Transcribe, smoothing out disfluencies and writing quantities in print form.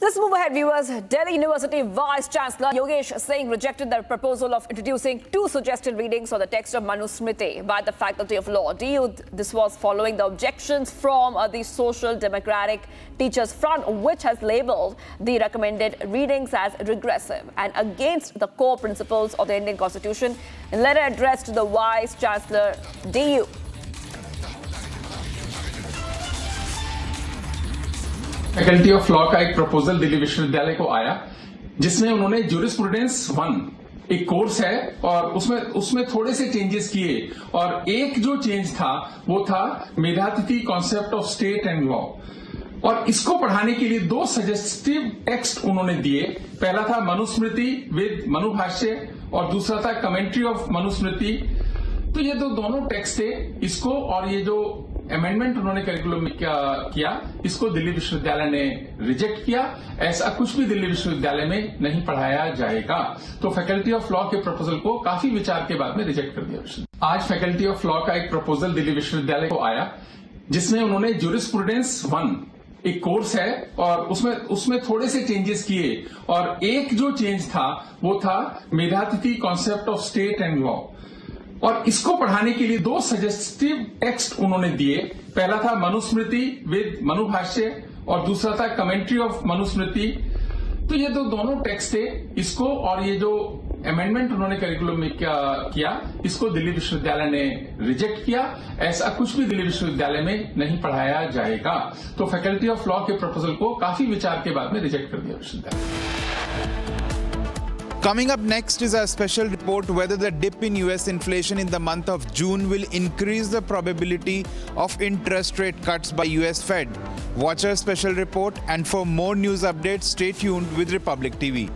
Let's move ahead, viewers. Delhi University Vice Chancellor Yogesh Singh rejected the proposal of introducing two suggested readings of the text of Manusmriti by the Faculty of Law. DU, this was following the objections from the Social Democratic Teachers Front, which has labelled the recommended readings as regressive and against the core principles of the Indian Constitution. In a letter addressed to the Vice Chancellor, DU faculty of law का एक proposal Delhi विश्वविद्यालय को आया जिसमें उन्होंने jurisprudence 1 एक course है और उसमें थोड़े से चेंजेस किए और एक जो चेंज था वो था Medhatithi concept of state and law और इसको पढ़ाने के लिए दो सजेस्टिव टेक्स्ट उन्होंने दिए। पहला था मनुस्मृति विद मनुभाष्य और दूसरा था कमेंट्री ऑफ मनुस्मृति। तो ये दोनों टेक्स्ट थे। इसको और ये जो अमेंडमेंट उन्होंने करिकुलम में किया इसको दिल्ली विश्वविद्यालय ने रिजेक्ट किया। ऐसा कुछ भी दिल्ली विश्वविद्यालय में नहीं पढ़ाया जाएगा। तो फैकल्टी ऑफ लॉ के प्रपोजल को काफी विचार के बाद में रिजेक्ट कर दिया। आज फैकल्टी ऑफ लॉ का एक प्रपोजल दिल्ली विश्वविद्यालय को आया जिसमें उन्होंने ज्यूरिस्प्रूडेंस 1 एक कोर्स है और उसमें थोड़े से चेंजेस किए और एक जो चेंज था वो था Medhatithi concept of state and law और इसको पढ़ाने के लिए दो सजेस्टिव टेक्स्ट उन्होंने दिए। पहला था मनुस्मृति विद मनुभाष्य और दूसरा था कमेंट्री ऑफ मनुस्मृति। तो ये दोनों टेक्स्ट थे। इसको और ये जो अमेंडमेंट उन्होंने करिकुलम में किया इसको दिल्ली विश्वविद्यालय ने रिजेक्ट किया। ऐसा कुछ भी दिल्ली विश्वविद्यालय में नहीं पढ़ाया जाएगा। तो फैकल्टी ऑफ लॉ के प्रपोजल को काफी विचार के बाद में रिजेक्ट कर दिया विश्वविद्यालय। Coming up next is our special report whether the dip in US inflation in the month of June will increase the probability of interest rate cuts by US Fed. Watch our special report and for more news updates stay tuned with Republic TV.